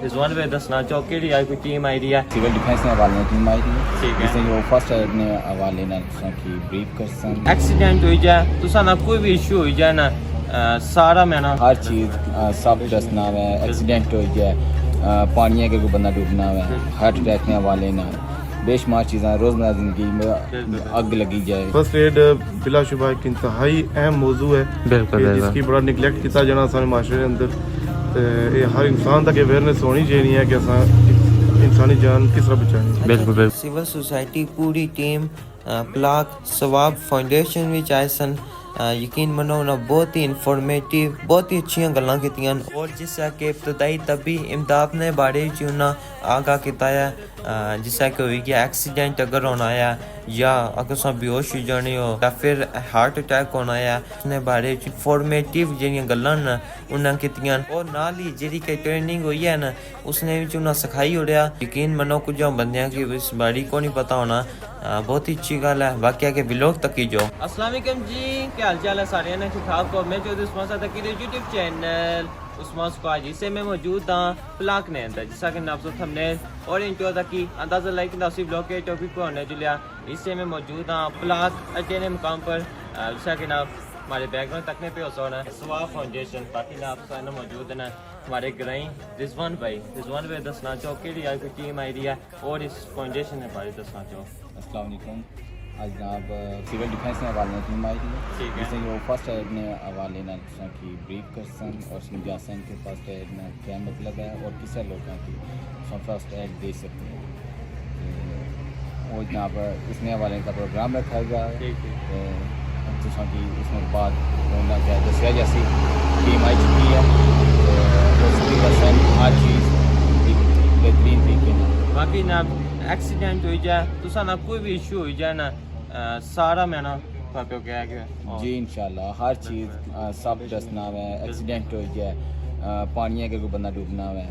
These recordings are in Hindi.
रिजवान भाई दसना चाहो केड़ी आई कोई टीम आई दी है सिविल डिफेंस ने हवाले टीम आई थी ठीक है जिसने जो फर्स्ट एड ने हवाले ना की ब्रीफ करसन एक्सीडेंट हो जाए तुसा ना कोई भी इशू हो जाए ना सारा मैं ना हर चीज़ सब दसना है एक्सीडेंट हो जाए पानी के कोई बंदा डूबना है हार्ट अटैक के हवाले ना बेशुमार चीज़ें रोज़मर्रा ज़िंदगी में अग लगी जाए। फर्स्ट एड बिलाशुबा एक इंतहाई अहम मौजू है जिसकी बड़ा निगलैक्ट किया जाना सारे माशरे के अंदर ये हर इंसान तक अवेयरनेस होनी चाहिए है कि अस इंसानी जान किस तरह बचानी। बिल्कुल सिविल सोसाइटी पूरी टीम प्लाक सवाब फाउंडेशन विच आए सन यकीन मनो उन्हें बहुत ही इन्फॉर्मेटिव बहुत ही अच्छी गल्लां कीतियां और जिसका कि इब्तदाई तबी इमदाद ने बारे च उन्हें आगाह किया है जिसका कि हुई गया एक्सीडेंट अगर होना है या अगर सा बेहोश हो जाने हो या फिर हार्ट अटैक होना है उसने बारे च इन्फॉर्मेटिव जिहड़ियां गल्लां न उन्हें कीतियां और नाल ही जिहड़ी कि ट्रेनिंग हुई है ना उसने भी उन्हें सिखाई ओड़िया यकीन मनो कुछ बंदियां की इस बारे को नहीं पता होना बहुत ही अच्छी गल है बाकी के ब्लॉग तक ही जो। अस्सलाम वालेकुम जी क्या हाल चाल है सारे ने ठीक ठाक हो मैं चौधरी उस्मान सादा की यूट्यूब चैनल उस्मान स्क्वाड जिसे मैं मौजूद हाँ प्लाक ने अंदर जिसका कि नाम थंबनेल और इंट्रो तक की अंदाजा लाइक नासिब ब्लॉग के टॉपिक पर होने जुलिया इससे मैं मौजूद हाँ प्लाक अटेने मुकाम पर जिसका कि नाम हमारे बैकग्राउंड तकने पे हो सोना स्वाब फाउंडेशन बाकी ना आप सारे मौजूद हैं हमारे ग्राई रिजवान भाई दसना चाहो कि कोई टीम आई दी है और इस फाउंडेशन के बारे दसना चाहो। अस्सलाम वालेकुम आज जनाब सिविल डिफेंस ने हवाले टीम आई थी जिसने जो फर्स्ट एड ने हवाले ना की ब्रीफ करसन और समझासन के फर्स्ट एड में क्या मतलब है और किस लोगों की फर्स्ट एड दे सकते हैं और जनाब इसने हवाले का प्रोग्राम रखा गया है की इसमें बाद क्या दसिया जैसी टीम आई चुकी है हर चीज़ बेहतरीन तरीके से बाकी ना एक्सीडेंट हो जाए तो ना कोई भी इशू हो जाए ना सारा मैं ना क्या जी इंशाल्लाह हर चीज़ सब दसना है एक्सीडेंट हो जाए पानी के कोई बंदा डूबना है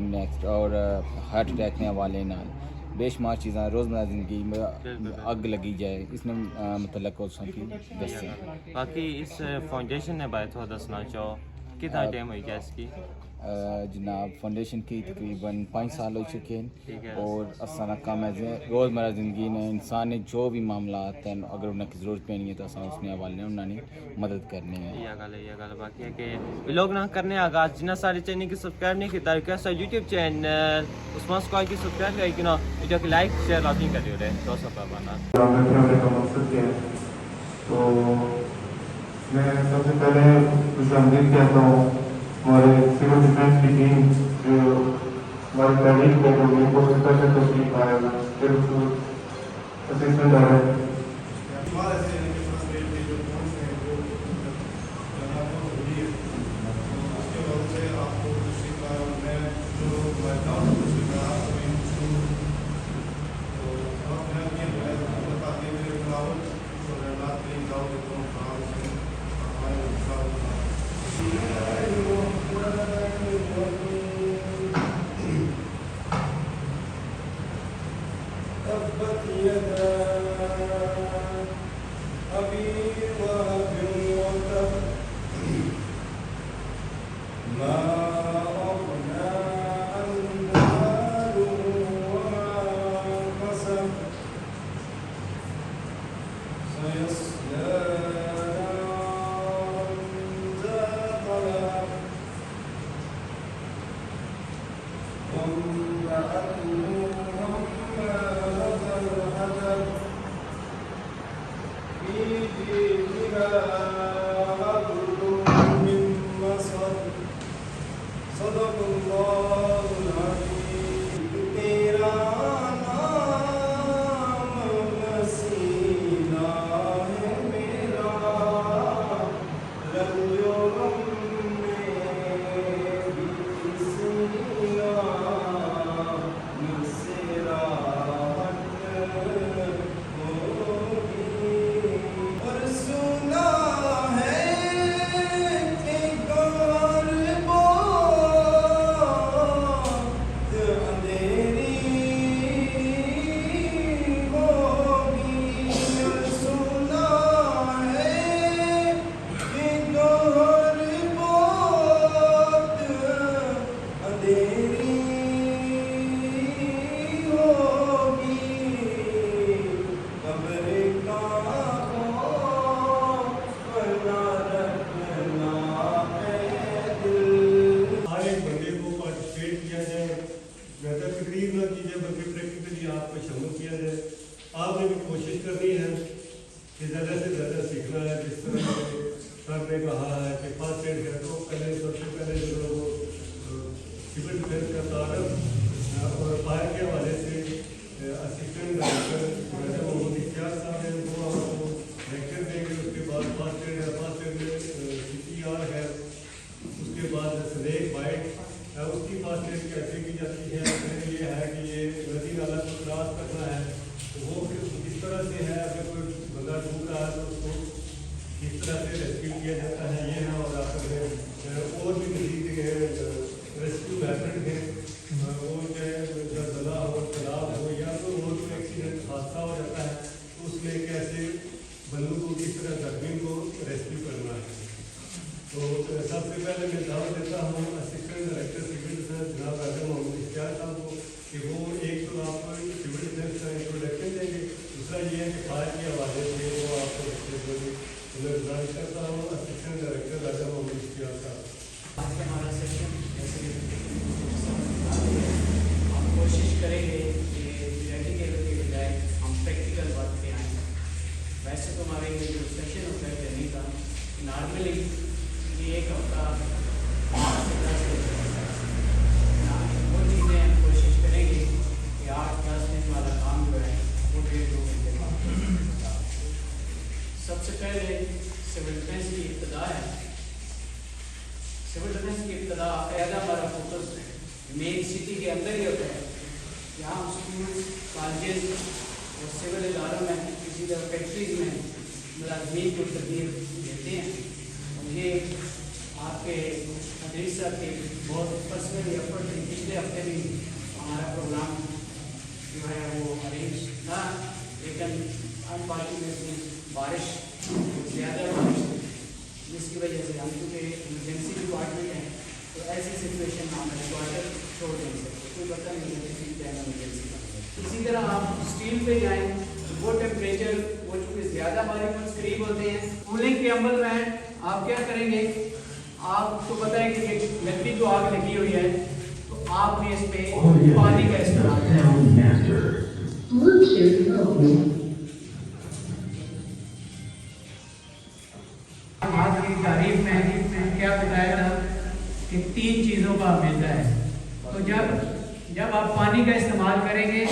नेक्स्ट और हार्ट अटैक के हवाले ना बेशुमार चीज़ें रोज़मर्रा ज़िंदगी में अग लगी जाए इसमें मतलब दसे बाकी इस फाउंडेशन ने बारे थोड़ा दसना चाहो कितना टाइम हो गया इसकी जनाब फाउंडेशन की तकरीबन 5 साल हो चुके हैं और असाना काम है रोज़मर्रा ज़िंदगी में इंसान ने जो भी मामला हैं अगर उन्हें जरूरत पैनी है तो असा उसने हवाले उन्होंने मदद करनी है ये गल बाकी है कि लोग ना करने आगाज जिन्हें सारे चैनल की सब्सक्राइब नहीं किया रिक्वेस्ट है यूट्यूब चैनल उस्मान स्क्वाड की सब्सक्राइब करें कि ना वीडियो की लाइक शेयर लाजमी कर दियो रहे दोस्तों का बना तो मैं सबसे पहले खुशामदीद कहता हूँ हमारे सिविल डिफेंस की टीम जो हमारी तहरीक है जो मेरे को स्पेशल तशरीफ आया सिर्फ असिस्टेंट आ रहे शामिल किया जाए। आपने भी कोशिश करनी है कि ज़्यादा से ज़्यादा सीखना है। जिस तरह से सर ने कहा है कि फर्स्ट एड है, तो पहले सबसे पहले जो है वो सिविल डिफेंस का तारक और फायर के हवाले से असिस्टेंट डायरेक्टर मोहम्मद इख्तियार साहब हैं, वो आपको लेक्चर देंगे। उसके बाद फर्स्ट एड है, फर्स्ट एड में CPR है, उसके बाद स्नेक बाइट है, उसकी फर्स्ट एड कैसे की जाती है। फिर ये है कि ये नदी नाला को क्रॉस करना है, तो वो फिर किस तरह से है, अगर कोई बंदा डूब रहा है तो उसको किस तरह से रेस्क्यू किया जाता है, ये है। और आप और भी मजीद रेस्क्यू मेथड है, वो चाहे जला हो, तालाब हो, या तो रोड पर एक्सीडेंट हादसा हो जाता है, तो उसमें कैसे बंदू को किस तरह जख्मी को रेस्क्यू करना है। तो सबसे पहले मैं दावत देता हूँ असिस्टेंट डायरेक्टर सिविल डिफेंस जनाब राजा मोहम्मद इख्तियार साहब को कि वो एक तो आपको सिविल डिफेंस का इंट्रोडक्शन देंगे, दूसरा ये है कि फायर के हवाले से वो आपको गुजारिश करता हूँ असिस्टेंट डायरेक्टर राजा मोहम्मद इख्तियार साहब। आज का हमारा सेशन जैसे हम कोशिश करेंगे कि थियोरेटिकल के बजाय हम प्रैक्टिकल बात पे आएँ। वैसे तो हमारे ये जो सेशन होता है ट्रेनिंग का, नॉर्मली ये एक हफ्ता 8 से 10 दिन ना, वो चीज़ें हम कोशिश करेंगे कि 8-10 दिन वाला काम जो है वो 1.5-2 घंटे का। सबसे पहले सिविल डिफेंस की इब्तदा है। सिविल डिफेंस की इब्तदा ज़्यादा हमारा फोकस मेन सिटी के अंदर ही होता है। यहाँ हम स्कूल, कॉलेज और सिविल इदारों में, किसी तरह फैक्ट्रीज में मुलाजमीन को तरबीयत देते हैं। ये आपके अदरीस साहब के बहुत पर्सनल एफर्ट है। पिछले हफ्ते भी हमारा प्रोग्राम जो है वो अरेंज था, लेकिन अनफॉर्चुनेटली बारिश ज़्यादा बारिश थी, जिसकी वजह से हम चूँकि इमरजेंसी डिपार्टमेंट है तो ऐसी सिचुएशन में हम हेडक्वार्टर छोड़ नहीं सकते, कोई पता नहीं है किसी टाइम इमरजेंसी का। इसी तरह आप स्टील पे जाएँ, वो टेम्परेचर वो चूँकि ज़्यादा हमारे पास करीब होते हैं। कूलिंग के अमल में आप क्या करेंगे, आपको पता है कि लकड़ी को आग लगी हुई है, तो आपने इस पे पानी का इस्तेमाल आग की तारीफ में क्या बताया था कि 3 चीज़ों का मिलता है। तो जब आप पानी का इस्तेमाल करेंगे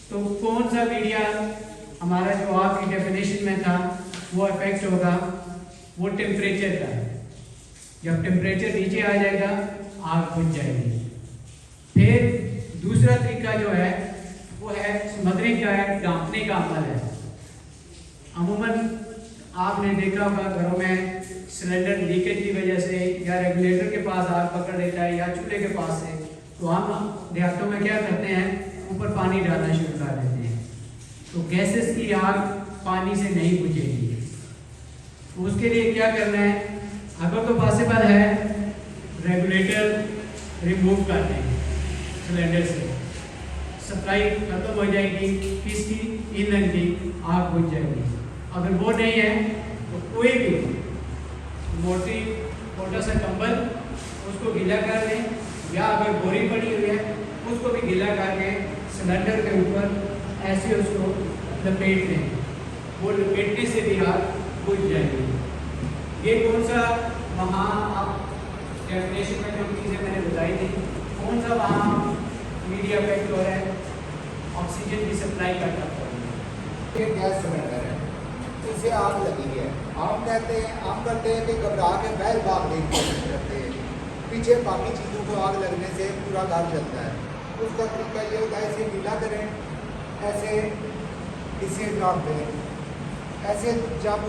तो कौन सा मीडिया हमारा जो आपकी डेफिनेशन में था वो इफेक्ट होगा, वो टेम्परेचर का। जब टेम्परेचर नीचे आ जाएगा आग बुझ जाएगी। फिर दूसरा तरीका जो है वो है स्मदरिंग का है, ढांकने का अमल है। अमूमन आपने देखा होगा घरों में सिलेंडर लीकेज की वजह से या रेगुलेटर के पास आग पकड़ लेता है या चूल्हे के पास से, तो हम देहातों में क्या करते हैं, ऊपर पानी डालना शुरू कर देते हैं, तो गैसेस की आग पानी से नहीं बुझेगी। उसके लिए क्या करना है, अगर तो पॉसिबल है रेगुलेटर रिमूव कर दें सिलेंडर से, सप्लाई खत्म हो जाएगी, किसकी, ईंधन की, आग बुझ जाएगी। अगर वो नहीं है तो कोई भी मोटा सा कंबल उसको गीला कर लें, या अगर बोरी पड़ी हुई है उसको भी गीला करके सिलेंडर के ऊपर ऐसे उसको लपेट लें, वो लपेटने से भी आग बुझ जाएगी। ये कौन सा वहाँ आप डेफिनेशन में जो चीज़ें मैंने बताई थी, कौन सा वहाँ मीडिया इफेक्ट हो रहा है, ऑक्सीजन की सप्लाई का ये गैस सिलेंडर है, इसे आग लगी है। हम कहते हैं, हम करते हैं कि घबरा के बैल भाग देने की कोशिश करते हैं, पीछे बाकी चीज़ों को आग लगने से पूरा घर जलता है। उसका तरीका ये होता है, इसे गीला करें, ऐसे इसे ड्रॉप दें, ऐसे जब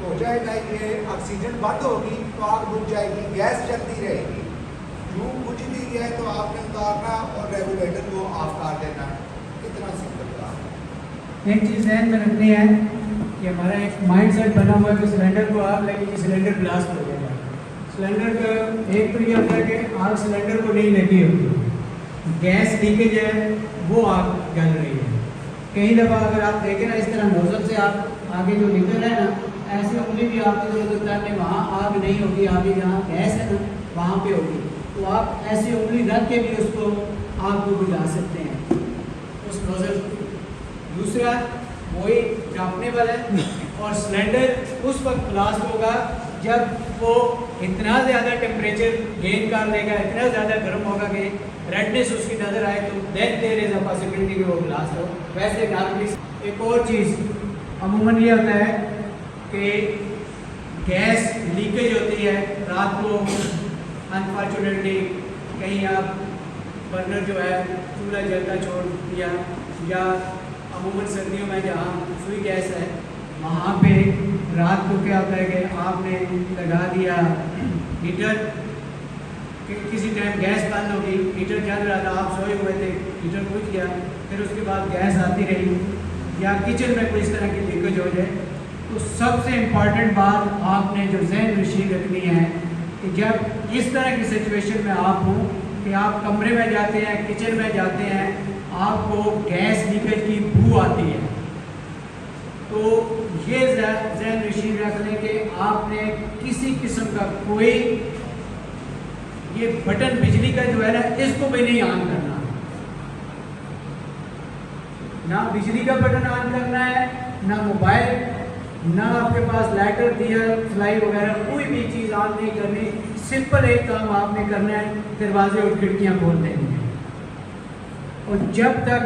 हो जाएगा ये ऑक्सीजन बंद होगी तो आग बुझ जाएगी, गैस चलती रहेगी। यूँ बुझ दी है तो आपने उतारना और रेगुलेटर को ऑफ कर देना, इतना सिंपल काम। एक चीज़ ध्यान में रखनी है कि हमारा एक माइंड सेट बना हुआ है कि सिलेंडर को आग लगेगी, सिलेंडर ब्लास्ट हो जाएगा। सिलेंडर का एक तो ये होता है कि आग सिलेंडर को नहीं लगी होती, गैस लीकेज है वो आग जल रही है। कई दफ़ा अगर आप देखें ना, इस तरह नोजल से आप आगे जो निकल रहा है ना, ऐसे उंगली भी आपकी जरूरत होता है, वहाँ आग नहीं होगी, आगे जहाँ गैस है ना वहाँ पे होगी, तो आप ऐसी उंगली रख के भी उसको आग को बुझा सकते हैं, उस नोजल दूसरा वही चापने वाला है, और सिलेंडर उस वक्त ब्लास्ट होगा जब वो इतना ज़्यादा टेम्परेचर गेन कर लेगा, इतना ज़्यादा गर्म होगा कि रेडनेस उसकी नज़र आए, तो then there is a possibility कि वो ब्लास्ट हो। वैसे नॉर्मली एक और चीज़ अमूमन ये होता है कि गैस लीकेज होती है रात को, अनफॉर्चुनेटली कहीं आप बर्नर जो है चूल्हा जलता छोड़ दिया, या अमूमन सर्दियों में जहाँ सुई गैस है वहाँ पे रात को क्या होता है कि आपने लगा दिया हीटर, किसी टाइम गैस बंद होगी, हीटर चल रहा था, आप सोए हुए थे, हीटर बुझ गया, फिर उसके बाद गैस आती रही, या किचन में कोई इस तरह की लीकेज हो जाए, तो सबसे इम्पॉर्टेंट बात आपने जो ज़हन नशीन रखनी है कि जब इस तरह की सिचुएशन में आप हो कि आप कमरे में जाते हैं, किचन में जाते हैं, आपको गैस लीकेज की बू आती है, तो ये ज़हन नशीन रख लें कि आपने किसी किस्म का कोई ये बटन बिजली का जो है ना, इसको भी नहीं ऑन करना, ना बिजली का बटन ऑन करना है, ना मोबाइल, ना आपके पास लाइटर दिया फ्लाई वगैरह कोई भी चीज़ ऑन नहीं करनी। सिंपल एक काम आपने करना है, दरवाजे और खिड़कियाँ खोल देनी है, और जब तक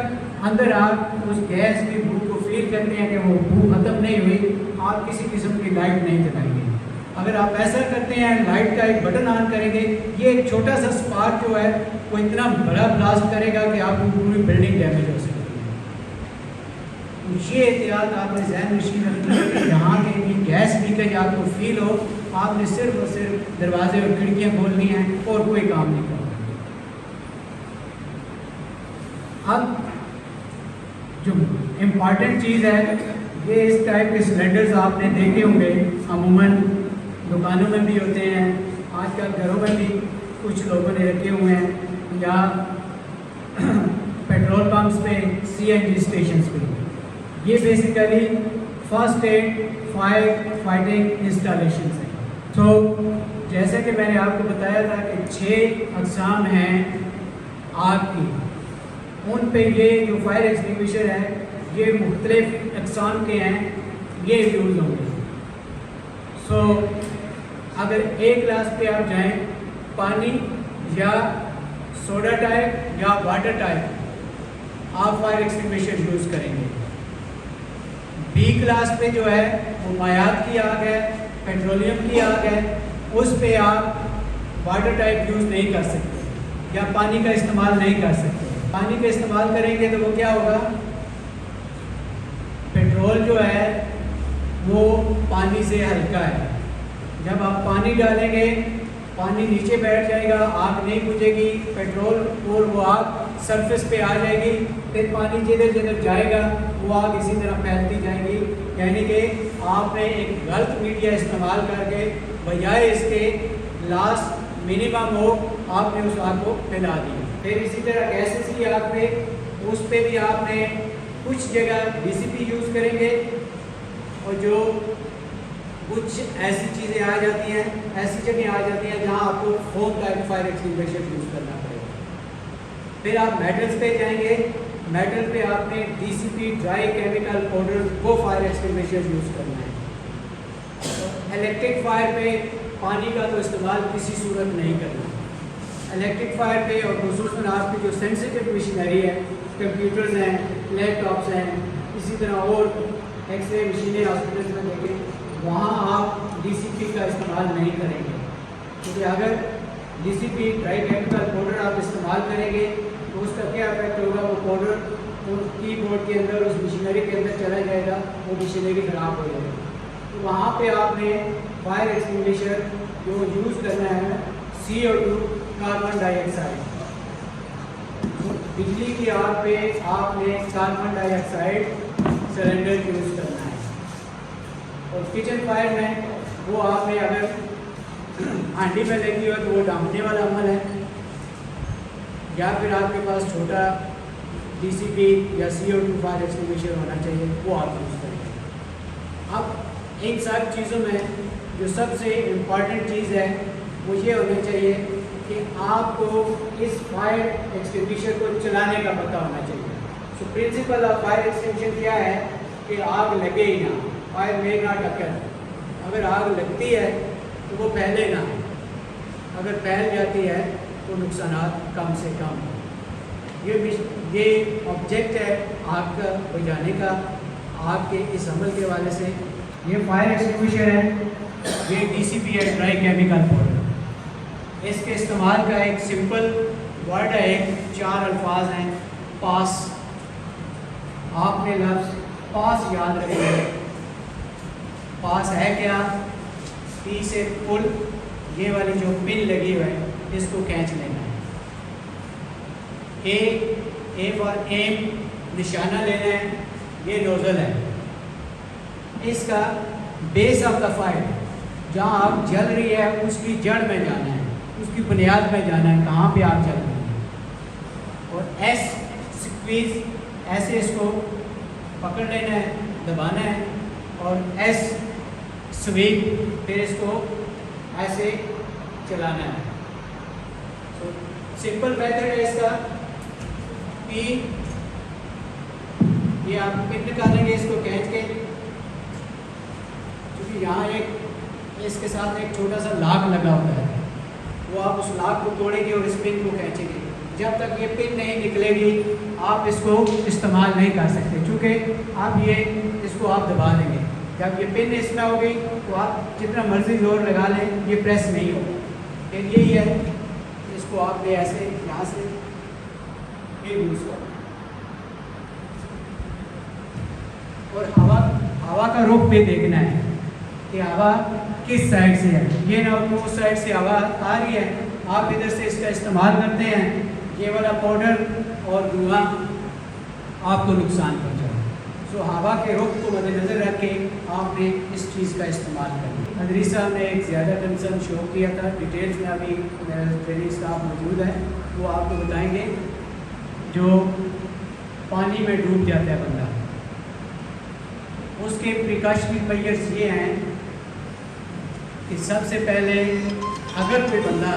अंदर आप उस गैस की बू को फील करते हैं कि वो बू ख़त्म नहीं हुई, आप किसी किस्म की लाइट नहीं जलाएंगे। अगर आप ऐसा करते हैं, लाइट का एक बटन ऑन करेंगे, ये एक छोटा सा स्पार्क जो है वो इतना बड़ा ब्लास्ट करेगा कि आपकी पूरी बिल्डिंग डैमेज हो सकती है। ये एहतियात आपने ज़हन नशीन रखना है कि जहाँ के भी गैस लीकेज आपको फील हो, आपने सिर्फ और सिर्फ दरवाजे और खिड़कियाँ खोलनी हैं और कोई काम नहीं करना। अब जो इम्पॉर्टेंट चीज़ है, ये इस टाइप के सिलेंडर्स आपने देखे होंगे, अमूमन दुकानों में भी होते हैं, आजकल घरों में भी कुछ लोगों ने रखे हुए हैं, या पेट्रोल पंप्स पे, CNG स्टेशंस पे। ये basically first aid fighting installation है। तो जैसे कि मैंने आपको बताया था कि 6 अक़साम हैं आग की, उन पे ये जो फायर एक्सटिंग्विशर है ये मुख्तलिफ अक़साम के हैं, ये यूज़ होंगे। सो अगर एक ग्लास पे आप जाएं, पानी या सोडा टाइप या वाटर टाइप आप फायर एक्सटिंग्विशर यूज़ करेंगे। B क्लास पे जो है वो मायात की आग है, पेट्रोलियम की आग है, उस पे आप वाटर टाइप यूज़ नहीं कर सकते या पानी का इस्तेमाल नहीं कर सकते। पानी का इस्तेमाल करेंगे तो वो क्या होगा, पेट्रोल जो है वो पानी से हल्का है, जब आप पानी डालेंगे पानी नीचे बैठ जाएगा, आग नहीं बुझेगी, पेट्रोल और वो आग सरफेस पे आ जाएगी, फिर पानी जिधर जिधर जाएगा वो आग इसी तरह फैलती जाएगी। यानी कि आपने एक गलत मीडिया इस्तेमाल करके बजाय इसके लास्ट मिनिमम हो आपने उस आग को फैला दिया। फिर इसी तरह गैसेस की आग पे, उस पे भी आपने कुछ जगह DCP यूज़ करेंगे, और जो कुछ ऐसी चीज़ें आ जाती हैं, ऐसी जगह आ जाती हैं जहाँ आपको foam type fire extinguisher use करना पड़ेगा। फिर आप मेटल्स पे जाएंगे, मेटल पे आपने DCP ड्राई केमिकल पाउडर वो फायर एक्सटिंग्विशर यूज़ करना है। तो इलेक्ट्रिक फायर पे पानी का तो इस्तेमाल किसी सूरत नहीं करना। इलेक्ट्रिक फायर पे और खुसूसन आपकी जो सेंसिटिव मशीनरी है, कंप्यूटर्स हैं, लैपटॉप्स हैं, इसी तरह और एक्सरे मशीनें हॉस्पिटल्स में देखें, वहाँ आप DCP का इस्तेमाल नहीं करेंगे, क्योंकि अगर DCP ड्राई केमिकल पाउडर आप इस्तेमाल करेंगे तो उसका क्या इफेक्ट होगा, वो पाउडर उस कीबोर्ड के अंदर, उस मशीनरी के अंदर चला जाएगा, वो मशीनरी ख़राब हो जाएगी। तो वहाँ पे आपने फायर एक्सटिंग्विशर जो यूज़ करना है CO2 कार्बन डाइऑक्साइड। बिजली की आग पे आपने कार्बन डाइऑक्साइड सिलेंडर यूज़ करना है। और किचन फायर में वो आपने अगर हांडी में लगी हो तो वो डांपने वाला अमल है, या फिर आपके पास छोटा DCP या CO2 फायर एक्सटिंग्विशर होना चाहिए, वो आप यूज़ करेंगे। अब इन सब चीज़ों में जो सबसे इम्पॉर्टेंट चीज़ है वो ये होना चाहिए कि आपको इस फायर एक्सटिंग्विशर को चलाने का पता होना चाहिए। तो प्रिंसिपल ऑफ फायर एक्सटिंक्शन क्या है कि आग लगे ही ना, फायर में नॉट अकर। अगर आग लगती है तो वो फैले ना, अगर फैल जाती है तो नुकसानात कम से कम। ये ऑब्जेक्ट है आग का बुझाने का, आग के इस अमल के हवाले से। ये फायर एक्सटिंग्विशर है, ये DCP है, ड्राई केमिकल पाउडर। इसके इस्तेमाल का एक सिंपल वर्ड है, एक 4 अल्फाज हैं, पास। आपने लफ्ज़ पास याद रखेंगे। पास है क्या? पी से पुल, ये वाली जो पिन लगी हुई है इसको खींच लेना है। ए फॉर एम, निशाना लेना है, ये नोजल है। इसका बेस ऑफ द फायर, जहाँ आग जल रही है उसकी जड़ में जाना है, उसकी बुनियाद में जाना है, कहाँ पे आग जल रही है। और एस स्क्वीज, ऐसे इसको पकड़ लेना है, दबाना है। और एस स्वीप, फिर इसको ऐसे चलाना है। तो सिंपल मेथड है इसका। पी, ये आप पिन निकालेंगे इसको खींच के, क्योंकि यहाँ एक इसके साथ एक छोटा सा लाक लगा हुआ है, वो आप उस लाक को तोड़ेंगे और इस पिन को खींचेंगे। जब तक ये पिन नहीं निकलेगी आप इसको इस्तेमाल नहीं कर सकते, क्योंकि आप ये इसको आप दबा देंगे। जब ये पिन इसमें होगी तो आप जितना मर्जी जोर लगा लें ये प्रेस नहीं होगा। फिर यही है, इसको आपने ऐसे यहाँ से ये यूज़ करो और हवा का रुख भी देखना है कि हवा किस साइड से है। ये ना हो उस साइड से हवा आ रही है, आप इधर से इसका इस्तेमाल करते हैं, ये वाला पाउडर और धुआं आपको नुकसान पहुँचाए। सो हवा के रुख को मद्देनज़र रख के आपने इस चीज़ का इस्तेमाल करना। अदरी साहब ने एक ज़्यादा कंसर्न शो किया था, डिटेल्स में अभी ट्रेनिंग स्टाफ मौजूद है, वो आपको बताएंगे। जो पानी में डूब जाता है बंदा, उसके प्रिकॉशनरी मेजर्स ये हैं कि सबसे पहले अगर कोई बंदा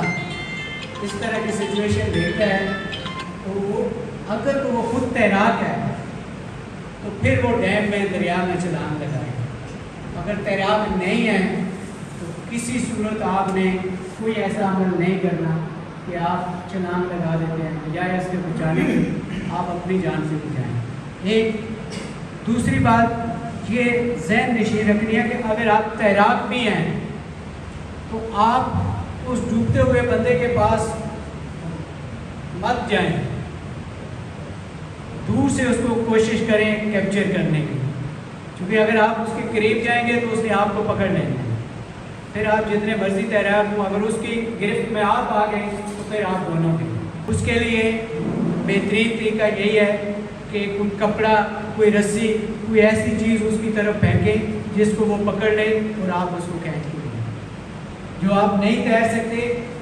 इस तरह की सिचुएशन देखता है तो वो, अगर तो वो खुद तैराक है तो फिर वो डैम में, दरिया में छलांग लगाए। अगर तैराक नहीं है तो किसी सूरत आपने कोई ऐसा अमल नहीं करना कि आप छलांग लगा देते हैं, बजाय इसके बचाने के आप अपनी जान से बचाएं। एक दूसरी बात ये ज़हन नशीन रखनी है कि अगर आप तैराक भी हैं तो आप उस डूबते हुए बंदे के पास मत जाएं, दूर से उसको कोशिश करें कैप्चर करने की, क्योंकि अगर आप उसके करीब जाएंगे तो उसने आपको पकड़ लेना। फिर आप जितने मर्जी तैराक हो, अगर उसकी गिरफ्त में आप आ गए तो फिर आप दोनों के। उसके लिए बेहतरीन तरीका यही है कि कोई कपड़ा, कोई रस्सी, कोई ऐसी चीज़ उसकी तरफ फेंकें जिसको वो पकड़ ले और आप उसको खींच के लें। जो आप नहीं तैर सकते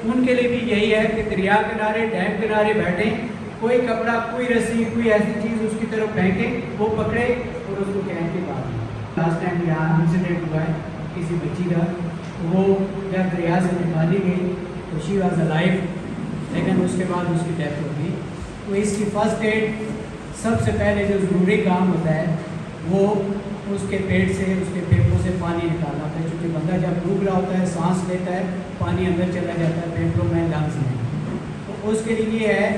उनके लिए भी यही है कि दरिया किनारे, डैम किनारे बैठें, कोई कपड़ा, कोई रस्सी, कोई ऐसी चीज़ उसकी तरफ फेंके, वो पकड़े और उसको खींच के बाहर। लास्ट टाइम यहाँ इंसिडेंट हुआ है किसी बच्ची का, वो जब दरिया से निकाली गई तो शी वॉज अलाइव, लेकिन उसके बाद उसकी डेथ हो गई। तो इसकी फर्स्ट एड सबसे पहले जो ज़रूरी काम होता है वो उसके पेट से, उसके फेफड़ों से पानी निकालना होता है, क्योंकि बंदा जब डूब रहा होता है, सांस लेता है, पानी अंदर चला जाता है फेफड़ों में, लंग्स में। तो उसके लिए ये है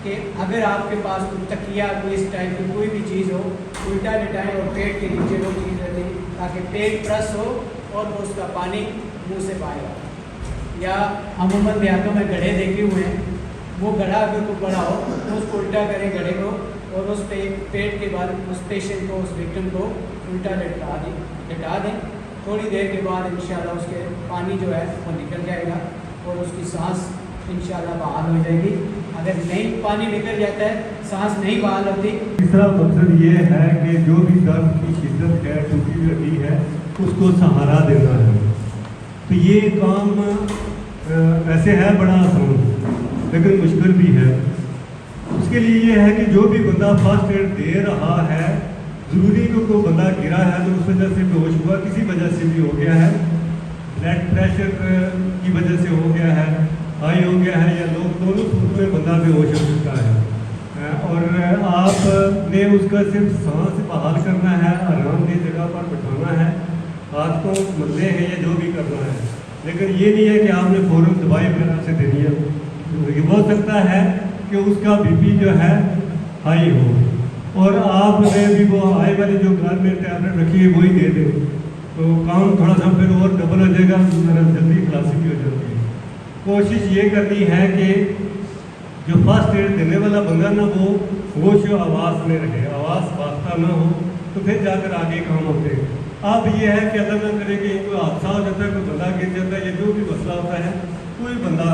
कि अगर आपके पास कोई तकिया, कोई इस टाइप की कोई भी चीज़ हो, उल्टा लेटाएं और पेट के नीचे वो चीज़ रखें ताकि पेट प्रेस हो और वो उसका पानी मुंह से बाहर आए। या अमूमन देहातों में गड्ढे देखे हुए हैं, वो गड्ढा अगर कोई बड़ा हो तो उसको उल्टा करें गड्ढे को और उस पे पेट के बाद उस पेशेंट को, उस विक्टिम को उल्टा लटा दें। थोड़ी देर के बाद इंशाल्लाह उसके पानी जो है वो निकल जाएगा और उसकी सांस इंशाल्लाह बहाल हो जाएगी। अगर नहीं पानी निकल जाता है, सांस नहीं बहाल होती। तीसरा मकसद ये है कि जो भी दर्द की शिद्दत है, टूटी हड्डी है, उसको सहारा देना है। तो ये काम वैसे है बड़ा आसान, लेकिन मुश्किल भी है। उसके लिए ये है कि जो भी बंदा फर्स्ट एड दे रहा है, ज़रूरी को कोई बंदा गिरा है तो उस वजह से बेहोश हुआ, किसी वजह से भी हो गया है, ब्लड प्रेशर की वजह से हो गया है, हाई हो गया है, या लोग दोनों सूरत में बंदा बेहोश हो चुका है। और आपने उसका सिर्फ सांस बहाल करना है, आरामदेह जगह पर बिठाना है, हाथ को मलने हैं या जो भी करना है, लेकिन ये नहीं है कि आपने फ़ौरन दवाई वगैरह से देनी है। ये हो सकता है कि उसका बीपी जो है हाई हो और आपने भी वो हाई वाली जो घर में टैबलेट रखी है वही दे दें, तो काम थोड़ा सा फिर और डबल हो जाएगा, जल्दी खलासी भी हो जाती है। कोशिश ये करनी है कि जो फर्स्ट एड देने वाला बंदा ना वो होश आवाज़ में रहे, आवाज़ वास्ता ना हो, तो फिर जाकर आगे काम होते हैं। अब ये है कि अल्लाह ना करे कि कोई हादसा हो जाता है, कोई बंदा गिर जाता है या जो भी मसला होता है, कोई बंदा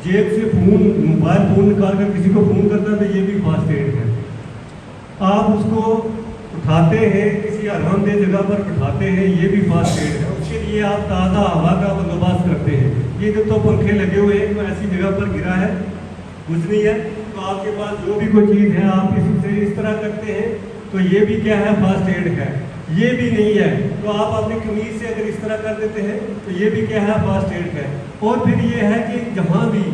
जेब से मोबाइल फ़ोन निकाल कर किसी को फ़ोन करता है तो ये भी फास्ट एड है। आप उसको उठाते हैं, किसी आरामदेह जगह पर बिठाते हैं, ये भी फास्ट एड है। उसके लिए आप ताज़ा हवा का बंदोबस्त करते हैं। ये जो तो पंखे लगे हुए हैं, तो ऐसी जगह पर गिरा है, कुछ नहीं है, तो आपके पास जो भी कोई चीज़ है आप इसी से इस तरह करते हैं, तो ये भी क्या है, फास्ट एड है। ये भी नहीं है तो आप अपनी कमीज से अगर इस तरह कर देते हैं तो ये भी क्या है, फास्ट एड है। और फिर ये है कि जहाँ भी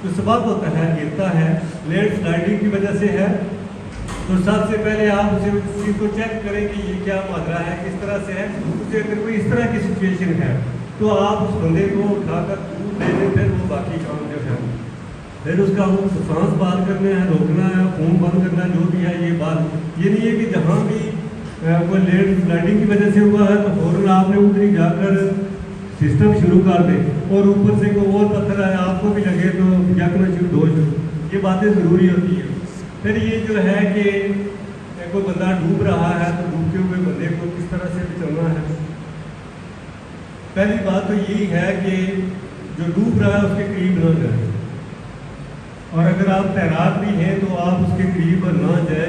जो सबब होता है, गिरता है, लैंड स्लाइडिंग की वजह से है, तो सबसे पहले आप उसे उस चीज़ को चेक करें कि ये क्या माजरा है, किस तरह से है। उसे अगर कोई इस तरह की सिचुएशन है तो आप उस बंदे को उठाकर दूर ले लें, फिर वो बाकी काम जो है, फिर उसका वो सांस बहाल करना है, रोकना है, खून बंद करना है, जो भी है ये बात। ये नहीं है कि जहाँ भी कोई लैंड स्लाइडिंग की वजह से हुआ है तो फ़ौरन आपने उधर ही जाकर सिस्टम शुरू कर दें और ऊपर से कोई और पत्थर है आपको भी लगे तो जगना शुरू हो जाए, ये बातें ज़रूरी होती है। फिर ये जो है कि कोई बंदा डूब रहा है तो डूबते हुए बंदे को किस तरह से बचाना है। पहली बात तो यही है कि जो डूब रहा है उसके करीब ना जाए, और अगर आप तैराक भी हैं तो आप उसके करीब ना जाए।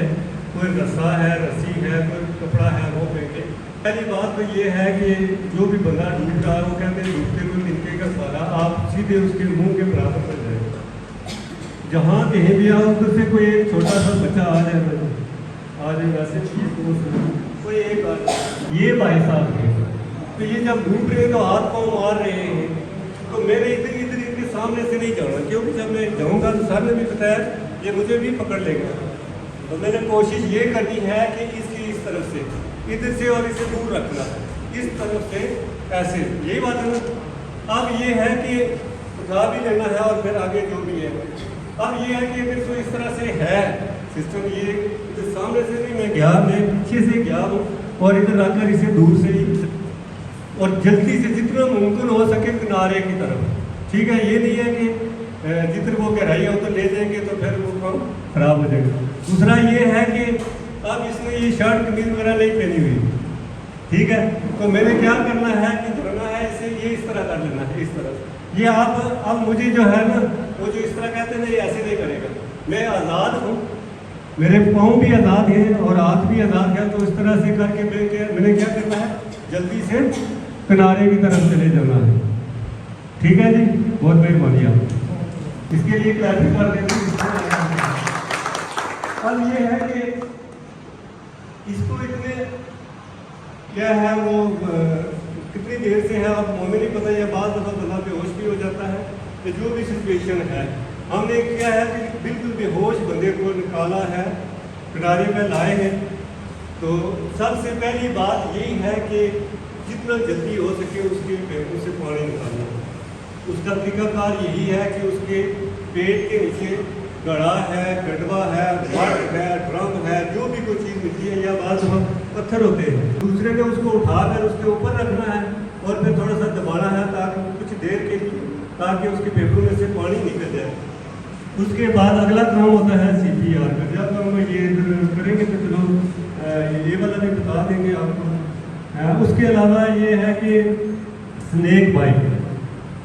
कोई रस्सा है, रस्सी है, कोई कपड़ा है वो फेंके। पहली बात तो ये है कि जो भी बंदा डूब रहा है वो कहते हैं डूबते हुए तिनके का सारा आप सीधे उसके मुंह के बराबर पर जाए। जहाँ कहीं भी आओ उधर से कोई एक छोटा सा बच्चा आ जाए वैसे कोई एक आ जाए, ये भाई साहब है, तो ये जब डूब रहे हैं तो हाथ पाँव मार रहे हैं, तो मेरे इधर इनके सामने से नहीं जाना, क्योंकि जब मैं जाऊँगा तो सर ने भी बताया ये मुझे भी पकड़ लेगा। तो मैंने कोशिश ये करनी है कि इसकी इस तरफ से, इधर से और इसे दूर रखना, इस तरफ से ऐसे, यही बात है ना। अब ये है कि उठा भी लेना है और फिर आगे जो भी है। अब ये है कि अगर तो इस तरह से है सिस्टम, ये इधर सामने से नहीं मैं गया, मैं पीछे से गया हूँ और इधर आकर इसे दूर से ही और जल्दी से जितना मुमकिन हो सके किनारे की तरफ, ठीक है। ये नहीं है कि जिधर वो गहराई हो तो ले जाएंगे तो फिर वो काम खराब हो जाएगा। दूसरा ये है कि अब इसने ये शर्ट कमीज वगैरह नहीं पहनी हुई, ठीक है, तो मैंने क्या करना है कि धरना है इसे, ये इस तरह कर लेना है, इस तरह। ये आप अब मुझे जो है ना वो जो इस तरह कहते हैं ना, ये ऐसे नहीं करेगा। मैं आज़ाद हूँ, मेरे पाँव भी आज़ाद हैं और हाथ भी आज़ाद है, तो इस तरह से करके मैंने क्या करना है, जल्दी से किनारे की तरफ चले जाना है, ठीक है जी। बहुत मेहरबानी आप इसके लिए क्लैरिफाई कर देंगे। अब ये है कि इसको इतने क्या है वो कितनी देर से है आप मुझे नहीं पता, या बाद दफ़ा बंदा बेहोश भी हो जाता है, कि जो भी सिचुएशन है हमने क्या है कि बिल्कुल बेहोश बंदे को निकाला है, किनारे पे लाए हैं। तो सबसे पहली बात यही है कि जितना जल्दी हो सके उसके पेटों से पानी निकालना। उसका तरीकाकार यही है कि उसके पेट के नीचे गड़ा है, गडवा है, मट है, ड्रम है, जो भी कोई चीज़ मिलती है या बाद पत्थर होते हैं, दूसरे ने उसको उठाकर उसके ऊपर रखना है और फिर थोड़ा सा दबाना है ताकि कुछ देर के लिए, ताकि उसके पेटों में से पानी निकल जाए। उसके बाद अगला काम होता है CPR का। जब हम ये करेंगे तो चलो ये वाला भी बता देंगे आपको। उसके अलावा ये है कि स्नेक बाइट,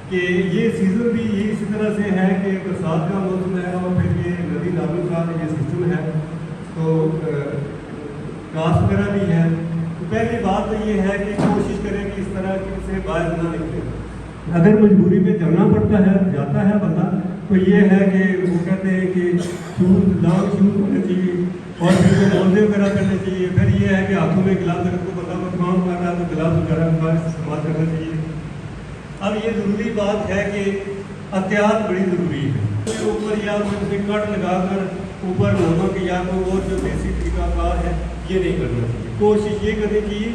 कि ये सीज़न भी ये इसी तरह से है कि बरसात का मौसम है और फिर ये नदी नालों का ये सिस्टम है, तो घास वगैरह भी है। तो पहली बात तो ये है कि कोशिश करें कि इस तरह से बाहर ना निकले। अगर मजबूरी में जाना पड़ता है, जाता है बंदा, तो ये है कि वो कहते हैं कि शूज़ लॉन्ग शूज़ होने चाहिए और फिर मोजे वगैरह करने चाहिए। फिर ये है कि हाथों में गिलास, अगर कोई बंदा काम कर रहा है तो गिलास वगैरह का इस्तेमाल करना चाहिए। अब ये ज़रूरी बात है कि एहतियात बड़ी ज़रूरी है। ऊपर या कोई कट लगाकर ऊपर नमक या कोई और जो देसी तरीकाकार है ये नहीं करना चाहिए। कोशिश ये करनी चाहिए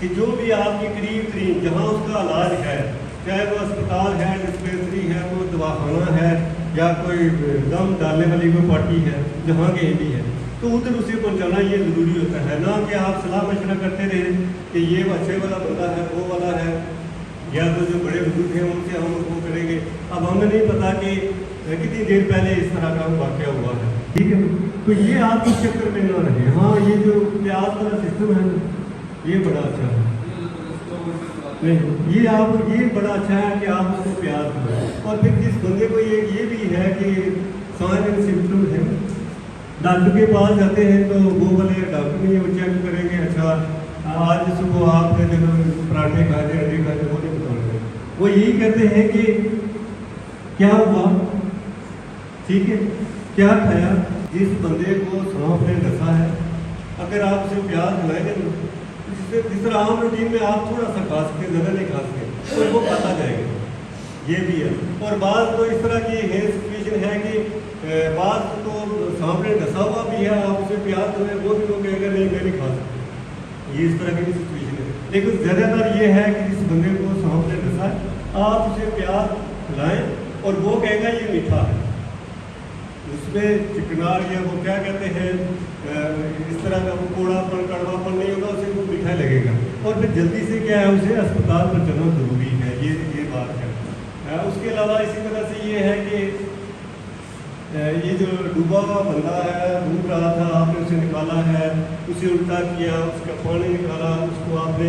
कि जो भी आपकी करीब जहाँ उसका इलाज है, चाहे वो अस्पताल है, डिस्पेंसरी है, वो दवाखाना है या कोई दम डालने वाली कोई पार्टी है, जहाँ कहीं भी है, तो उधर उसे पहुँचाना ये ज़रूरी होता है। ना कि आप सलाह मशवरा करते रहे कि ये अच्छे वाला बंदा है, वो वाला है, या तो जो बड़े बुजुर्ग हैं उनसे हम वो करेंगे। अब हमें नहीं पता कि कितनी देर पहले इस तरह का वाक़या हुआ है, ठीक है। तो ये आप इस चक्कर में ना रहे। हाँ, ये जो प्याज वाला सिस्टम है ना, ये बड़ा अच्छा है। नहीं, ये बड़ा अच्छा है कि आप उसको प्याज करें। और फिर जिस बंदे को ये भी है कि साइन एंड सिम्टम है, डॉक्टर के पास जाते हैं तो वो वाले डॉक्टर नहीं वो चेक करेंगे, अच्छा आज सुबह आपने जब पराठे खाए थे, अंडे खाए थे, वो नहीं बताएंगे। वो यही कहते हैं कि क्या हुआ, ठीक है, क्या खाया। जिस बंदे को सांप ने डसा है, अगर आप उसे प्याज खिलाएंगे जिस तरह आम रूटीन में आप थोड़ा सा खा सकते, ज़्यादा नहीं खा सकते, तो वो खाता जाएगा। ये भी है। और बात तो इस तरह की है सिचुएशन है कि बात तो सामने डसा हुआ भी है, आप उसे प्याज तो है, वो भी लोग कहेगा नहीं मैं नहीं खा सकता। ये इस तरह की भी सिचुएशन है। लेकिन ज़्यादातर ये है कि जिस बंदे को सामने डसा है, आप उसे प्याज खिलाएँ और वो कहेगा ये मीठा है, उसमें चिकनार या वो क्या कहते हैं इस तरह का वो कौड़ापन कड़वापन नहीं होगा, उसे वो मीठा लगेगा। और फिर जल्दी से क्या है, उसे अस्पताल पर चलना ज़रूरी है। ये बात है। उसके अलावा इसी तरह से ये है कि ये जो डूबा हुआ बंदा है, डूब रहा था, आपने उसे निकाला है, उसे उल्टा किया, उसका पानी निकाला, उसको आपने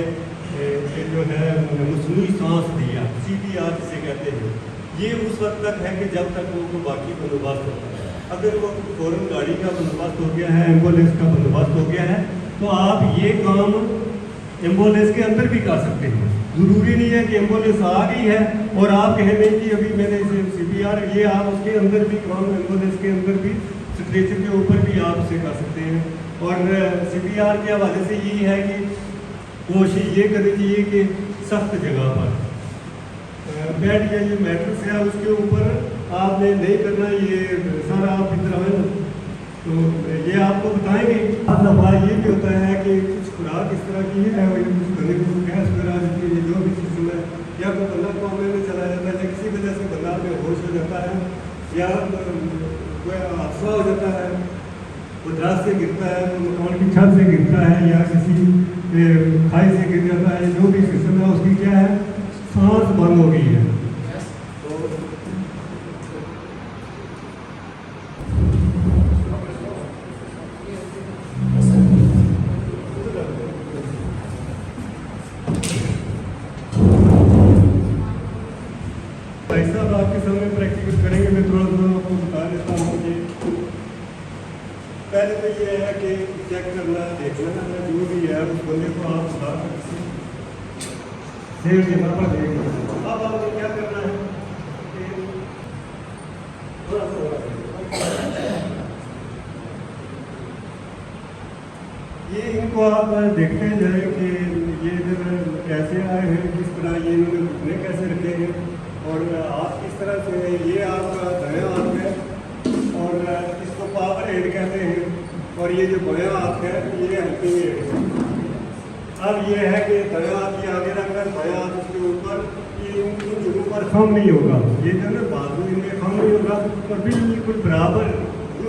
ये जो है मसनूई सांस दिया, CPR जिसे कहते हैं। ये उस वक्त तक है कि जब तक वो बाकी बंदोबस्त होता है। अगर वो फ़ौरन गाड़ी का बंदोबस्त हो गया है, एम्बुलेंस का बंदोबस्त हो गया है, तो आप ये काम एम्बुलेंस के अंदर भी कर सकते हैं। ज़रूरी नहीं है कि एम्बुलेंस आ गई है और आप कहें नहीं कि अभी मैंने इसे CPR, ये आप उसके अंदर भी काम एम्बुलेंस के अंदर भी स्ट्रेचर के ऊपर भी आप उसे कर सकते हैं। और CPR के हवाले से यही है कि कोशिश ये करनी चाहिए कि सख्त जगह पर बेड या ये मैट्रेस है उसके ऊपर आपने नहीं करना। ये सारा आप इधर आए ना तो ये आपको बताएंगे। हमारा ये भी होता है कि कुछ खुराक इस तरह की है, कुछ बंदे को गैस वगैरह देती है, जो भी सिस्टम है, या कोई बंदा कॉमे में चला जाता है, या किसी वजह से बंदा बेहोश हो जाता है, या कोई हादसा हो जाता है, वो दराज से गिरता है, तो मकान की छत से गिरता है, या किसी खाई से गिर जाता है, जो भी सिस्टम है उसकी क्या है, सांस बंद हो गई है। भाई साहब आपके सामने प्रैक्टिकल करेंगे, मैं थोड़ा सा आपको बता देता हूँ कि पहले तो ये है कि चेक करना, देखना है, जो भी है उस बंदे को आप बता सकते हैं, सेव जगह पर देखना। अब आपको क्या करना है कि थोड़ा सा ये इनको आप देखते जाए कि ये इधर कैसे आए हैं, किस तरह ये इन्होंने घुटने कैसे रखे हैं, और आप किस तरह से, ये आपका दायां हाथ है और इसको पावर हेड कहते हैं, और ये जो बायां हाथ है ये हेल्पिंग हेड है। अब ये है कि दायां हाथ ये आगे रखकर बायां हाथ उसके ऊपर, ये इन जगहों पर खम नहीं होगा, ये जो ना बाजू इनमें खम नहीं होगा, और बिल्कुल बराबर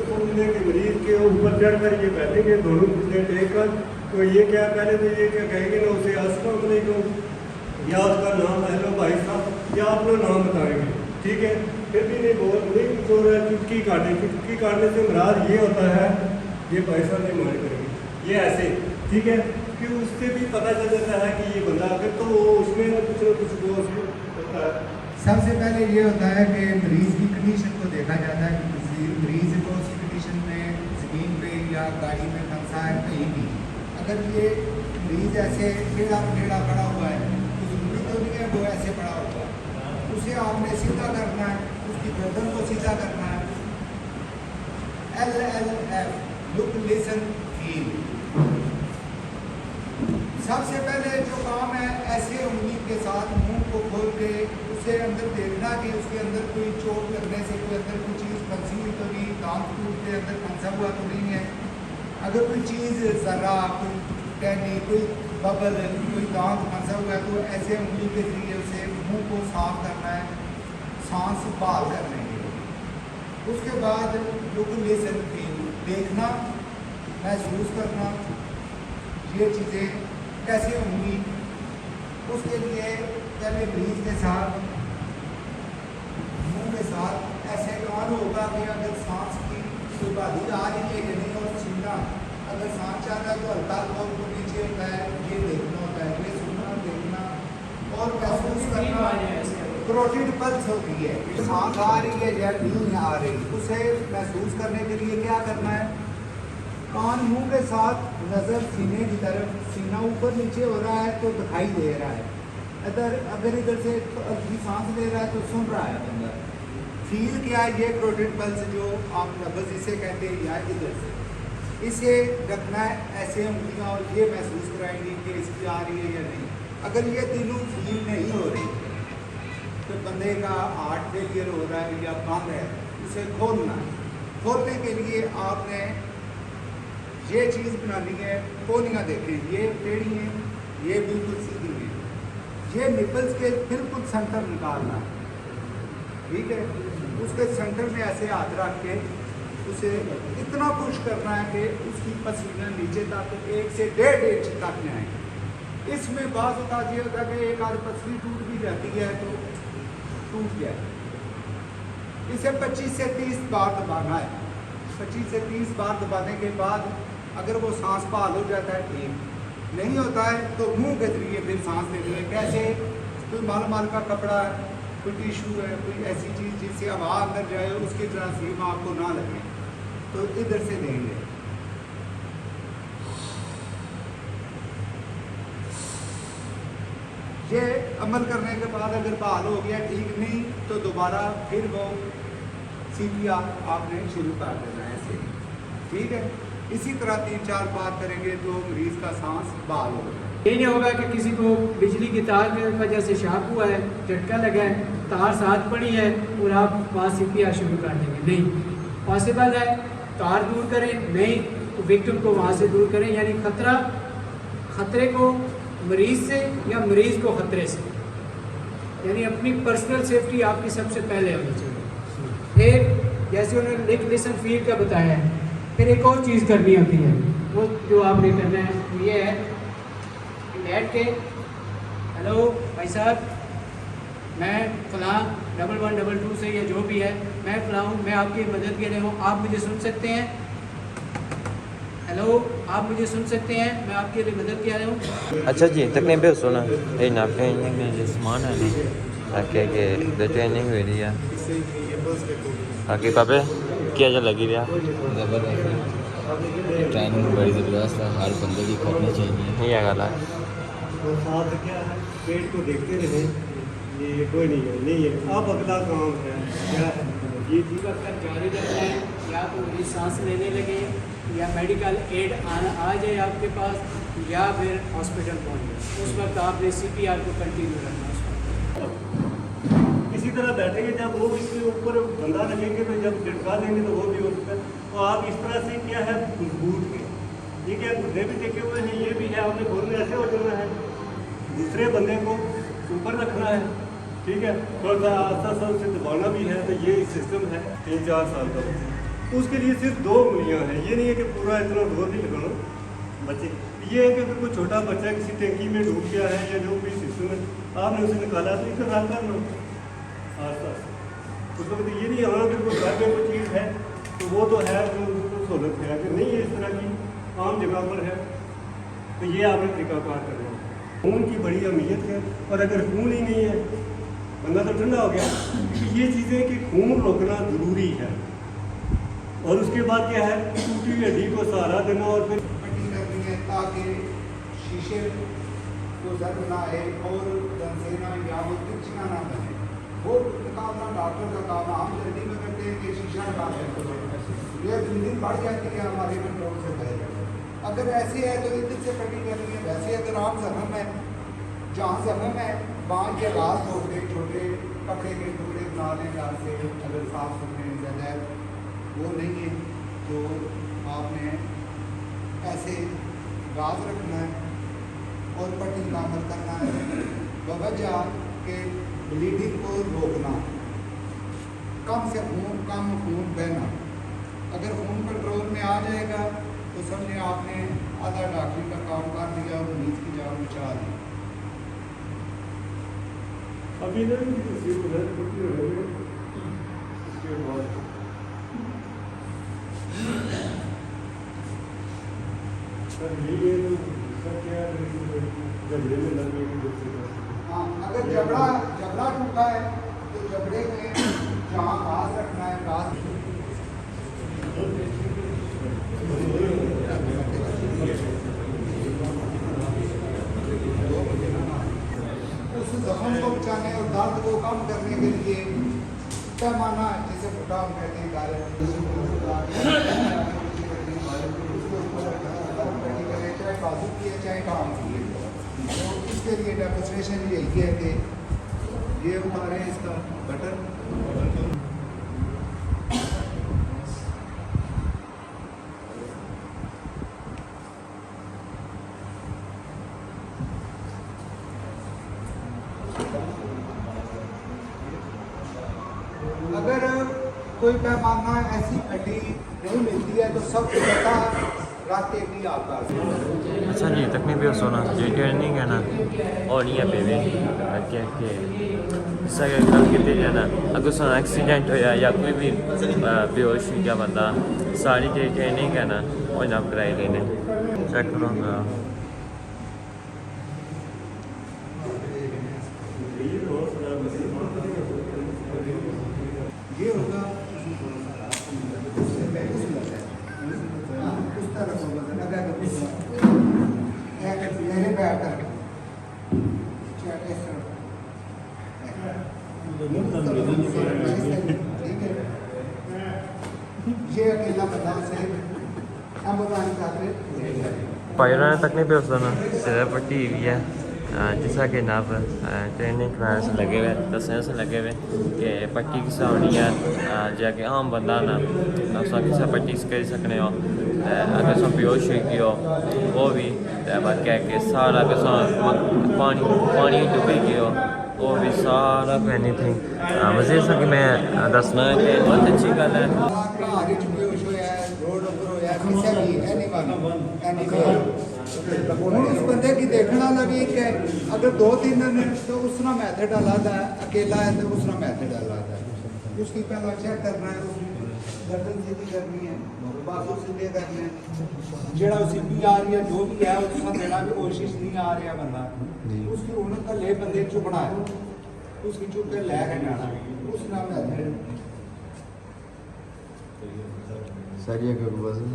समझने के मरीज के ऊपर चढ़कर ये बैठेंगे दोनों कुर्सियाँ टेक कर। तो ये क्या, पहले तो ये क्या कहेंगे ना उसे अस्सलाम वालेकुम, या उसका नाम हेलो भाई साहब, या अपना नाम बताएंगे, ठीक है। फिर भी नहीं बोल नहीं कुछ हो रहा है, चुटकी काटे, चुटकी काटने से मुराद ये होता है ये पैसा नहीं मार करेंगे, ये ऐसे, ठीक है, कि उससे भी पता चल जाता है कि ये बंदा अगर तो वो उसमें कुछ न कुछ वो होता है। सबसे पहले ये होता है कि मरीज़ की कंडीशन को देखा जाता है कि किसी मरीज़ को उसकी कंडीशन में ज़मीन पे या गाड़ी में फंसा है कहीं भी, अगर ये मरीज़ ऐसे टेढ़ा टेढ़ा खड़ा हुआ है तो ज़रूरी तो नहीं है वो ऐसे पड़ा हुआ है, उसे आपने सीधा करना है, उसकी गर्दन को सीधा करना है। LLF look listen feel. सबसे पहले जो काम है ऐसे उंगली के साथ मुंह को खोल के उसे अंदर देखना कि उसके अंदर कोई चोट लगने से कोई अंदर कोई चीज़ फंसी हुई तो नहीं, दांत टूट के अंदर फंसा हुआ तो नहीं है। अगर कोई चीज़ ज़रा, कोई टहनी, कोई बबल, कोई दांत फंसा हुआ है तो ऐसे उंगली के जरिए उसे मुंह को साफ करना है, सांस बहाल करने के लिए। उसके बाद लुक, लिसन, फील, देखना, महसूस करना, ये चीज़ें कैसे होंगी। उसके लिए पहले मरीज के साथ मुंह के साथ ऐसे कान होगा कि अगर सांस की कोई बाधी आ रही है कि नहीं, और सुनना, अगर सांस चल रहा है तो हल्का हल्का ऊपर नीचे होता है, ये देखना होता है, ये सुनना, देखना और महसूस करना। प्रोटीन पल्स होती है, सांस आ रही है या नहीं आ रही, उसे महसूस करने के लिए क्या करना है, कान मुंह के साथ नज़र सीने की तरफ, सीना ऊपर नीचे हो रहा है तो दिखाई दे रहा है, अगर इधर से हल्की सांस ले रहा है तो सुन रहा है बंदा। फील क्या है, ये प्रोटीन पल्स जो आप नब्ज़ इसे कहते हैं, या इधर से इसे रखना है ऐसे उंगलियाँ, और ये महसूस कराएंगे कि इसकी आ रही है या नहीं। अगर ये तीनों फील नहीं हो रही तो बंदे का हार्ट फेलियर हो रहा है या बंद है, उसे खोलना है। खोलने के लिए आपने ये चीज़ बनानी है, कोनियाँ देखें, ये टेढ़ी हैं, ये बिल्कुल सीधी हैं, ये निपल्स के बिल्कुल सेंटर निकालना, ठीक है। उसके सेंटर में ऐसे हाथ रख के उसे इतना पुश करना है कि उसकी पसीना नीचे तक 1 से 1.5 इंच तक में आए। इसमें बात होता ये होता है कि एक आध पसली टूट भी जाती है तो टूट जाए। इसे 25 से 30 बार दबाना है। 25 से 30 बार दबाने के बाद अगर वो सांस बहाल हो जाता है, ठीक नहीं होता है तो मुंह के जरिए फिर सांस लेनी है। कैसे, कोई माल का कपड़ा है, कोई टिशू है, कोई ऐसी चीज़ जिससे हवा अंदर जाए, उसकी ट्रांसफीम आपको ना लगे तो इधर से देंगे। ये अमल करने के बाद अगर बहाल हो गया, ठीक नहीं तो दोबारा फिर वो CPR आपने शुरू कर देना है ऐसे, ठीक है। इसी तरह 3-4 बार करेंगे तो मरीज का सांस बहाल होगा। ये नहीं होगा कि किसी को बिजली की तार की वजह से शॉक हुआ है, झटका लगा है, तार साथ पड़ी है और आप वहाँ CPR शुरू कर देंगे, नहीं पॉसिबल है। तार दूर करें, नहीं तो विक्टिम को वहाँ से दूर करें, यानी खतरे को मरीज से या मरीज को खतरे से, यानी अपनी पर्सनल सेफ्टी आपकी सबसे पहले होनी चाहिए। फिर जैसे उन्होंने लिक लिसन फील का बताया है, फिर एक और चीज़ करनी होती है, वो जो आपने करना है वो ये है कि बैठ के, हेलो भाई साहब, मैं फ़लाँ 1122 से या जो भी है, मैं फ़लाँ हूँ, मैं आपकी मदद के लिए हूँ, आप मुझे सुन सकते हैं? हेलो, आप मुझे सुन सकते हैं? मैं आपके लिए मदद के लिए हूँ। अच्छा जी, तकने पे सुना ये ना ट्रेनिंग में जिस्मान है नहीं ताकि के द ट्रेनिंग हुई रही है आगे पापे क्या जा लगी रहा ज़बरदस्त ट्रेनिंग बड़ी ज़बरदस्त है, हर बंदे की करनी चाहिए। नहीं है गला तो साथ क्या है, पेट को देखते रहे, ये कोई नहीं है, अब अगला काम है क्या है, ये जीवन का जारी रखना है, या तो मेरी सांस लेने लगे या मेडिकल एड आ जाए आपके पास, या फिर हॉस्पिटल पहुँच जाए, उस वक्त आपने CPR को कंटिन्यू रखना है। इसी तरह बैठेंगे, जब वो इसके ऊपर बंदा लगेंगे तो जब झटका देंगे तो वो भी हो सकता है। तो आप इस तरह से क्या है, घूट के, ये क्या गुर्दे भी टेके हुए हैं, ये भी है, आपने घोर में ऐसे हो जाना है, दूसरे बंदे को ऊपर रखना है, ठीक है, थोड़ा सा आस्ता आस्ता उसे दबाना भी है। तो ये सिस्टम है 3-4 साल का। तो उसके लिए सिर्फ 2 उंगलियाँ हैं, ये नहीं है कि पूरा इतना जोर नहीं लगाना बच्चे। ये है कि अगर कोई छोटा बच्चा किसी टैंकी में डूब गया है या जो भी सिस्टम है, आपने उसे निकाला तो इसे रख करना आस्ता आस्ता। उस वक्त ये नहीं, हाँ अगर कोई घर में कोई चीज़ है तो वो तो है, जो उसको सहूलत है, अगर नहीं है इस तरह की आम जगह पर है तो ये आपने तरीकाकार करना है। खून की बड़ी अहमियत है, और अगर खून ही नहीं है, बंदा तो ठंडा हो गया। ये चीज़ें कि खून रोकना ज़रूरी है। और उसके बाद क्या है, टूटी हुई हड्डी को सहारा देना और फिर कटिंग करनी है ताकि शीशे को जर्द ना आए और दंसेना या वो तिरछियाँ ना बने। वो निकालना डॉक्टर का काम है। हम जल्दी में करते हैं कि शीशा निकाल देते, ये दिन बढ़ जाती है हमारे कंट्रोल से बाहर। अगर ऐसे है तो इधर से कटिंग करनी है। वैसे अगर आप जख्म है, जहाँ जख्म है बांध के घास छोटे छोटे कपड़े के टुकड़े बना लें घर से, अगर साफ सुथरे जगह वो नहीं है तो आपने ऐसे घास रखना है और पट्टी का अमल करना है। बवजह के ब्लीडिंग को रोकना, कम से कम खून बहना। अगर खून कंट्रोल में आ जाएगा तो समझे आपने आधा डॉक्टरी का काम कर दिया और नीच की जान बचा दी। अभी ना किसी उधर छुट्टी हो गई उसके बाद सर ये सर क्या जबड़े में लग गई। हाँ, अगर जबड़ा टूटा है तो जबड़े में जहाँ घास रखना है घास उस जख्म को बचाने और दर्द को कम करने के लिए पैमाना जिसे फुटा हम कहते हैं चाहे काजू की है चाहे काम की है। तो इसके लिए डेमोस्ट्रेशन यही है कि ये उतारे इसका बटन। अगर कोई पैमाना ऐसी हड्डी नहीं मिलती है तो सब पता रात भी आपका। अच्छा जी तकनीक भी सोना जो ट्रेनिंग है ना और नहीं है बेबी क्या के सगे गल कीती है ना अगर सोना एक्सीडेंट होया या कोई भी बेहोश हो गया बंदा सारी जो ट्रेनिंग है ना वो जब कराई लेने चेक करूँगा। ये होगा उस तरह को मेरे बैठ कर ठीक है। ये अकेला बंदा से एम्बुलेंस जाते पायरा तक नहीं पे ना सिर पट्टी हुई है जैसा कि नाप ट्रेनिंग क्लास लगे हुए दसने से लगे हुए कि पट्टी किस होनी है जाके आम बंदा ना किस पट्टी करी सकने हो अगर सो बेहोश हुई हो वो भी बात कह के सारा अगर पानी डूबी गयो वो भी सारा एनीथिंग मज़े से कि मैं दसना है कि बहुत अच्छी गल है। उस बंदे की देखना लगी कि अगर 2-3 दिन तो उसका मैथड अलग है, अकेला है तो उसका मैथड अलग है। उसकी पहला चेक करना है, उसकी गर्दन सीधी करनी है, बाजू सीधे करने जेड़ा सीधी आ रही है जो भी है उसका देना भी कोशिश नहीं आ रहा बंदा उसकी उन्होंने ले बंदे चुपना है उसकी चुप के लैके जाना उसका मैथड सर ये कब वजन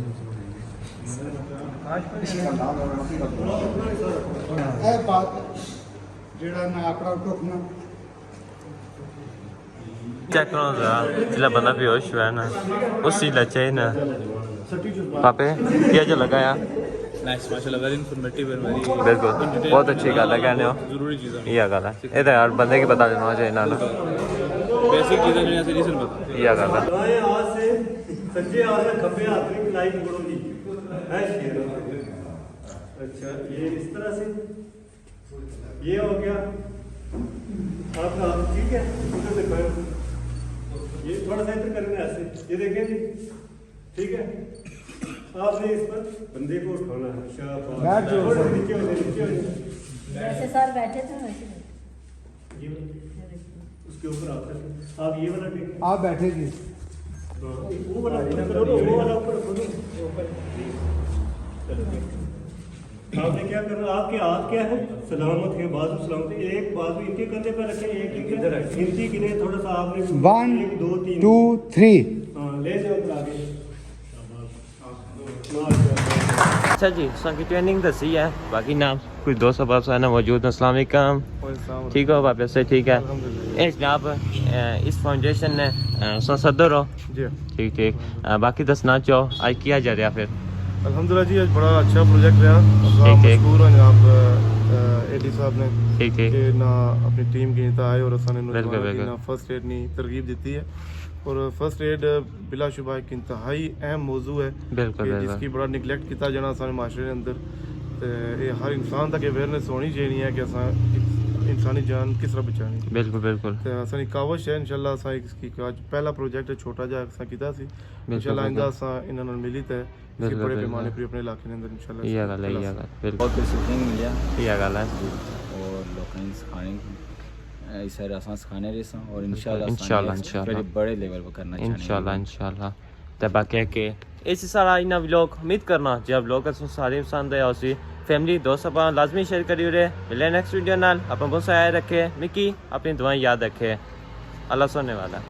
है बात जेड़ा ना आंकड़ा टोकना चेक करो जरा जिला बंदा बेहोश हुआ है ना उसी लचे ना पापे क्या जो लगाया नाइस माशाल्लाह वेरी इंफॉर्मेटिव एंड वेरी बिल्कुल बहुत अच्छी गल है कहने हो जरूरी चीज़ है ये गल है ये तो यार बंदे की पता देना चाहिए ना बेसिक चीज़ें जो ऐसे रीजन बता ये गल है दाएं हाथ से सज्जे हाथ से खब्बे हाथ की लाइन पकड़ो जी है शेर। अच्छा ये इस तरह से ये हो गया आपका हाथ ठीक है इधर दिखाओ ये थोड़ा सा इधर करना है ऐसे ये देखें जी ठीक है। आपने इस पर बंदे को उठाना है शाबाश बैठ जाओ सर। नीचे हो जाए जैसे सर बैठे थे वैसे ये उसके ऊपर आप ये वाला देखें आप बैठे जी वो वाला ऊपर करो तो वो वाला ऊपर खोलो आपने क्या करना आपके हाथ क्या है सलामत है बाजू सलामत है एक बाजू इनके कंधे पर रखें एक इधर गिनती गिने थोड़ा सा आपने 1 2 3 2 3 हाँ ले जाओ आगे अच्छा जी की ट्रेनिंग दसी है बाकी नाम कुछ दोस्त बाप है ना मौजूद है। अस्सलाम वालेकुम ठीक हो वापस से ठीक है ये जनाब इस फाउंडेशन ने सदर हो जी ठीक ठीक बाकी दसना चाहो आज किया जा रहा फिर अल्हम्दुलिल्लाह जी आज बड़ा अच्छा प्रोजेक्ट रहा ठीक, ठीक। मशहूर हैं जनाब एडी साहब ने ठीक ठीक कि ना अपनी टीम की इंतहा है और असाने बिल्कुल, नौजवानों की बिल्कुल। ना फर्स्ट एड नहीं तरगीब दी है और फर्स्ट एड बिलाशुबा एक इंतहाई अहम मौजू है बिल्कुल कि बिल्कुल जिसकी बड़ा निगलैक्ट किया जाना सारे माशरे के अंदर ते ये हर इंसान तक अवेयरनेस होनी चाहिए है कि असा इंसानी जान किस तरह बचानी बिल्कुल बिल्कुल ते असानी कावश है इंशाल्लाह असा इसकी आज पहला प्रोजेक्ट छोटा जा असा कीता सी इंशाल्लाह आइंदा असा इन्हां नाल मिली ते इसके बिल्कुल, बड़े बिल्कुल। पैमाने पर अपने इलाके के अंदर इंशाल्लाह इ'यै गल्ल है इ'यै गल्ल बिल्कुल बहुत कुछ सीखने को मिला इ'यै गल्ल है और लोगों ने सिखाने इस तरह आसान सिखाने रहे सन और इंशाल्लाह इंशाल्लाह, आसानी इंशाल्लाह। फिर बड़े लेवल पर करना चाहेंगे इंशाल्लाह इंशाल्लाह ते बाकी के इस सारा इन्ना व्लॉग उम्मीद करना जब व्लॉग अस सारे पसंद आया उसी फैमिली दोस्त अपना लाजमी शेयर करी ओड़े मिले नेक्स्ट वीडियो नाल अपना बहुत सारा रखे मिकी अपनी दुआएं याद रखे अल्लाह सुनने वाला